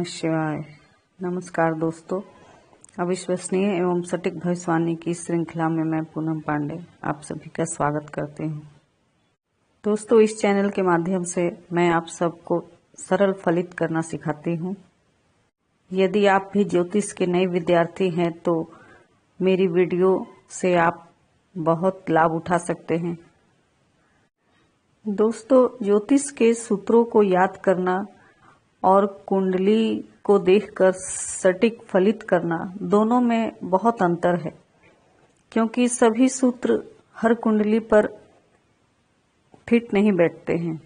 नमः शिवाय। नमस्कार दोस्तों, अविश्वसनीय एवं सटीक भविष्यवाणी की श्रृंखला में मैं पूनम पांडे आप सभी का स्वागत करती हूँ। दोस्तों, इस चैनल के माध्यम से मैं आप सबको सरल फलित करना सिखाती हूँ। यदि आप भी ज्योतिष के नए विद्यार्थी हैं तो मेरी वीडियो से आप बहुत लाभ उठा सकते हैं। दोस्तों, ज्योतिष के सूत्रों को याद करना और कुंडली को देखकर सटीक फलित करना दोनों में बहुत अंतर है, क्योंकि सभी सूत्र हर कुंडली पर फिट नहीं बैठते हैं।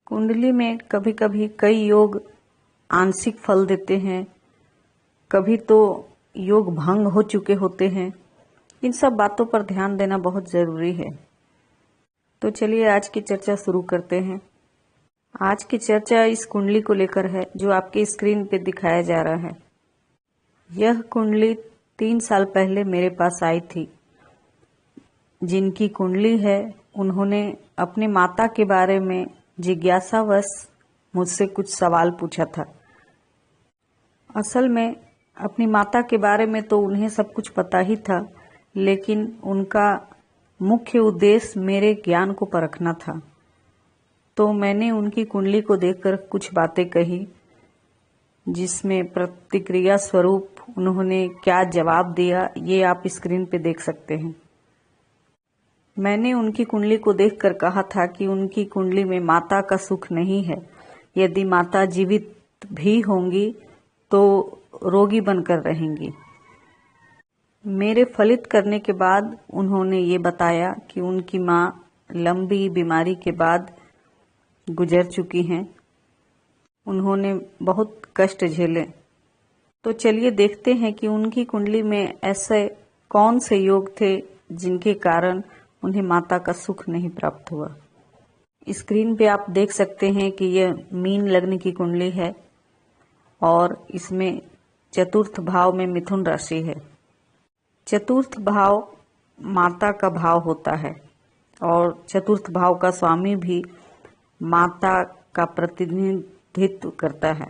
कुंडली में कभी कभी कई योग आंशिक फल देते हैं, कभी तो योग भंग हो चुके होते हैं। इन सब बातों पर ध्यान देना बहुत जरूरी है। तो चलिए आज की चर्चा शुरू करते हैं। आज की चर्चा इस कुंडली को लेकर है जो आपकी स्क्रीन पे दिखाया जा रहा है। यह कुंडली 3 साल पहले मेरे पास आई थी। जिनकी कुंडली है उन्होंने अपनी माता के बारे में जिज्ञासावश मुझसे कुछ सवाल पूछा था। असल में अपनी माता के बारे में तो उन्हें सब कुछ पता ही था, लेकिन उनका मुख्य उद्देश्य मेरे ज्ञान को परखना था। तो मैंने उनकी कुंडली को देखकर कुछ बातें कही, जिसमें प्रतिक्रिया स्वरूप उन्होंने क्या जवाब दिया ये आप स्क्रीन पे देख सकते हैं। मैंने उनकी कुंडली को देखकर कहा था कि उनकी कुंडली में माता का सुख नहीं है। यदि माता जीवित भी होंगी तो रोगी बनकर रहेंगी। मेरे फलित करने के बाद उन्होंने ये बताया कि उनकी माँ लंबी बीमारी के बाद गुजर चुकी हैं। उन्होंने बहुत कष्ट झेले। तो चलिए देखते हैं कि उनकी कुंडली में ऐसे कौन से योग थे जिनके कारण उन्हें माता का सुख नहीं प्राप्त हुआ। स्क्रीन पे आप देख सकते हैं कि यह मीन लग्न की कुंडली है और इसमें चतुर्थ भाव में मिथुन राशि है। चतुर्थ भाव माता का भाव होता है और चतुर्थ भाव का स्वामी भी माता का प्रतिनिधित्व करता है।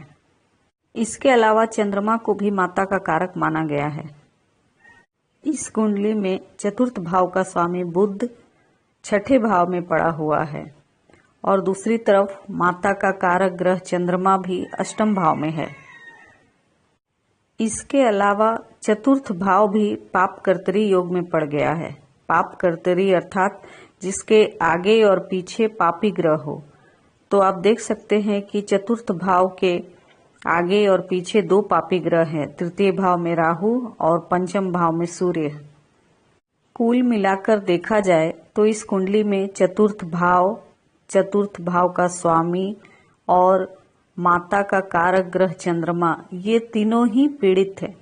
इसके अलावा चंद्रमा को भी माता का कारक माना गया है। इस कुंडली में चतुर्थ भाव का स्वामी बुध 6ठे भाव में पड़ा हुआ है और दूसरी तरफ माता का कारक ग्रह चंद्रमा भी 8म भाव में है। इसके अलावा चतुर्थ भाव भी पापकर्तरी योग में पड़ गया है। पापकर्तरी अर्थात जिसके आगे और पीछे पापी ग्रह हो। तो आप देख सकते हैं कि चतुर्थ भाव के आगे और पीछे 2 पापी ग्रह हैं। तृतीय भाव में राहु और 5म भाव में सूर्य। कुल मिलाकर देखा जाए तो इस कुंडली में चतुर्थ भाव का स्वामी और माता का कारक ग्रह चंद्रमा, ये तीनों ही पीड़ित है।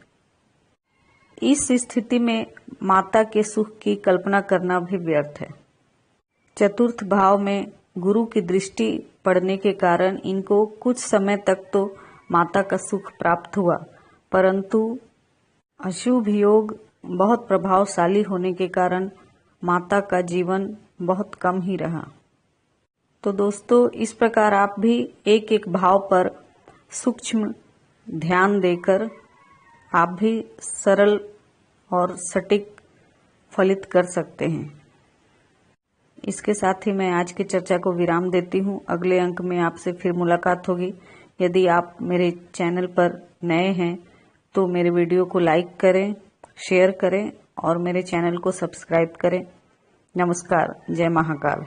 इस स्थिति में माता के सुख की कल्पना करना भी व्यर्थ है। चतुर्थ भाव में गुरु की दृष्टि पड़ने के कारण इनको कुछ समय तक तो माता का सुख प्राप्त हुआ, परंतु अशुभ योग बहुत प्रभावशाली होने के कारण माता का जीवन बहुत कम ही रहा। तो दोस्तों, इस प्रकार आप भी एक एक भाव पर सूक्ष्म ध्यान देकर आप भी सरल और सटीक फलित कर सकते हैं। इसके साथ ही मैं आज की चर्चा को विराम देती हूँ। अगले अंक में आपसे फिर मुलाकात होगी। यदि आप मेरे चैनल पर नए हैं तो मेरे वीडियो को लाइक करें, शेयर करें और मेरे चैनल को सब्सक्राइब करें। नमस्कार। जय महाकाल।